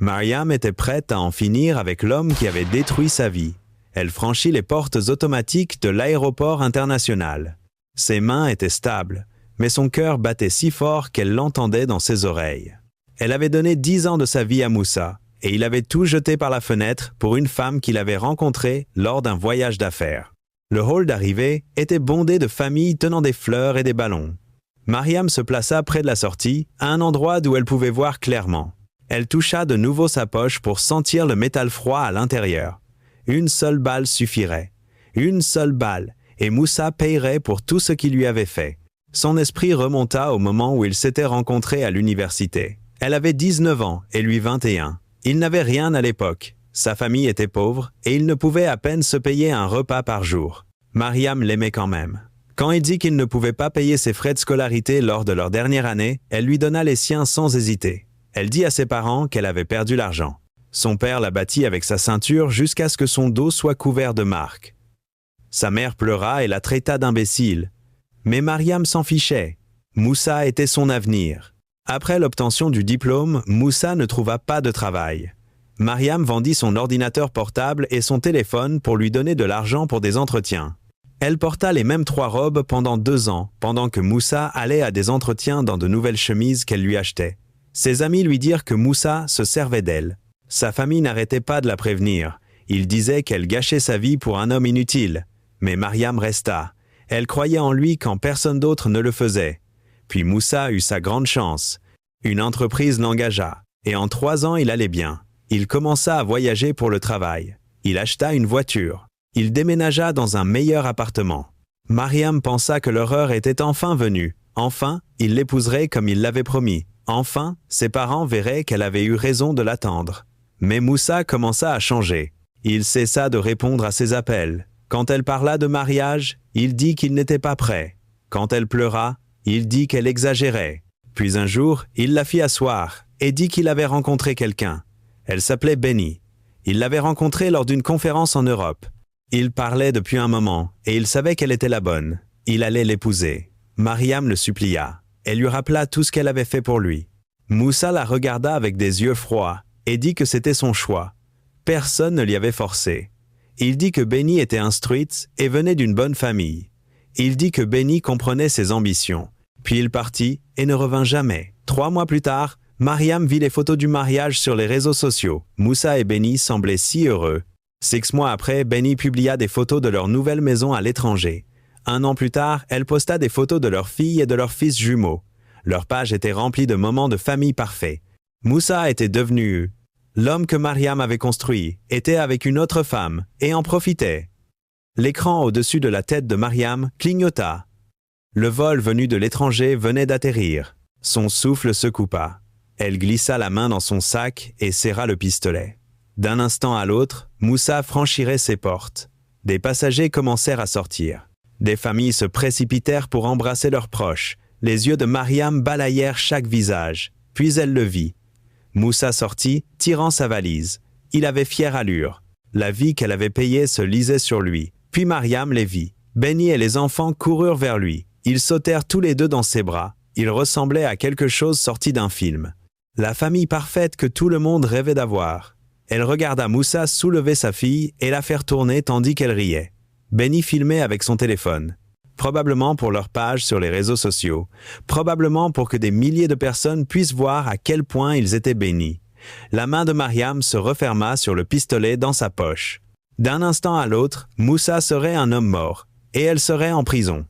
Mariam était prête à en finir avec l'homme qui avait détruit sa vie. Elle franchit les portes automatiques de l'aéroport international. Ses mains étaient stables, mais son cœur battait si fort qu'elle l'entendait dans ses oreilles. Elle avait donné 10 ans de sa vie à Moussa, et il avait tout jeté par la fenêtre pour une femme qu'il avait rencontrée lors d'un voyage d'affaires. Le hall d'arrivée était bondé de familles tenant des fleurs et des ballons. Mariam se plaça près de la sortie, à un endroit d'où elle pouvait voir clairement. Elle toucha de nouveau sa poche pour sentir le métal froid à l'intérieur. Une seule balle suffirait. Une seule balle, et Moussa payerait pour tout ce qu'il lui avait fait. Son esprit remonta au moment où ils s'étaient rencontrés à l'université. Elle avait 19 ans et lui 21. Il n'avait rien à l'époque. Sa famille était pauvre et il ne pouvait à peine se payer un repas par jour. Mariam l'aimait quand même. Quand il dit qu'il ne pouvait pas payer ses frais de scolarité lors de leur dernière année, elle lui donna les siens sans hésiter. Elle dit à ses parents qu'elle avait perdu l'argent. Son père la battit avec sa ceinture jusqu'à ce que son dos soit couvert de marques. Sa mère pleura et la traita d'imbécile. Mais Mariam s'en fichait. Moussa était son avenir. Après l'obtention du diplôme, Moussa ne trouva pas de travail. Mariam vendit son ordinateur portable et son téléphone pour lui donner de l'argent pour des entretiens. Elle porta les mêmes 3 robes pendant 2 ans, pendant que Moussa allait à des entretiens dans de nouvelles chemises qu'elle lui achetait. Ses amis lui dirent que Moussa se servait d'elle. Sa famille n'arrêtait pas de la prévenir. Ils disaient qu'elle gâchait sa vie pour un homme inutile. Mais Mariam resta. Elle croyait en lui quand personne d'autre ne le faisait. Puis Moussa eut sa grande chance. Une entreprise l'engagea. Et en 3 ans, il allait bien. Il commença à voyager pour le travail. Il acheta une voiture. Il déménagea dans un meilleur appartement. Mariam pensa que leur heure était enfin venue. Enfin, il l'épouserait comme il l'avait promis. Enfin, ses parents verraient qu'elle avait eu raison de l'attendre. Mais Moussa commença à changer. Il cessa de répondre à ses appels. Quand elle parla de mariage, il dit qu'il n'était pas prêt. Quand elle pleura, il dit qu'elle exagérait. Puis un jour, il la fit asseoir et dit qu'il avait rencontré quelqu'un. Elle s'appelait Benny. Il l'avait rencontrée lors d'une conférence en Europe. Ils parlaient depuis un moment et il savait qu'elle était la bonne. Il allait l'épouser. Mariam le supplia. Elle lui rappela tout ce qu'elle avait fait pour lui. Moussa la regarda avec des yeux froids et dit que c'était son choix. Personne ne l'y avait forcé. Il dit que Benny était instruite et venait d'une bonne famille. Il dit que Benny comprenait ses ambitions. Puis il partit et ne revint jamais. 3 mois plus tard, Mariam vit les photos du mariage sur les réseaux sociaux. Moussa et Benny semblaient si heureux. 6 mois après, Benny publia des photos de leur nouvelle maison à l'étranger. 1 an plus tard, elle posta des photos de leur fille et de leurs fils jumeaux. Leur page était remplie de moments de famille parfaits. Moussa était devenu... L'homme que Mariam avait construit était avec une autre femme et en profitait. L'écran au-dessus de la tête de Mariam clignota. Le vol venu de l'étranger venait d'atterrir. Son souffle se coupa. Elle glissa la main dans son sac et serra le pistolet. D'un instant à l'autre, Moussa franchirait ses portes. Des passagers commencèrent à sortir. Des familles se précipitèrent pour embrasser leurs proches. Les yeux de Mariam balayèrent chaque visage. Puis elle le vit. Moussa sortit, tirant sa valise. Il avait fière allure. La vie qu'elle avait payée se lisait sur lui. Puis Mariam les vit. Benny et les enfants coururent vers lui. Ils sautèrent tous les deux dans ses bras. Il ressemblait à quelque chose sorti d'un film. La famille parfaite que tout le monde rêvait d'avoir. Elle regarda Moussa soulever sa fille et la faire tourner tandis qu'elle riait. Benny filmait avec son téléphone. Probablement pour leur page sur les réseaux sociaux. Probablement pour que des milliers de personnes puissent voir à quel point ils étaient bénis. La main de Mariam se referma sur le pistolet dans sa poche. D'un instant à l'autre, Moussa serait un homme mort, et elle serait en prison.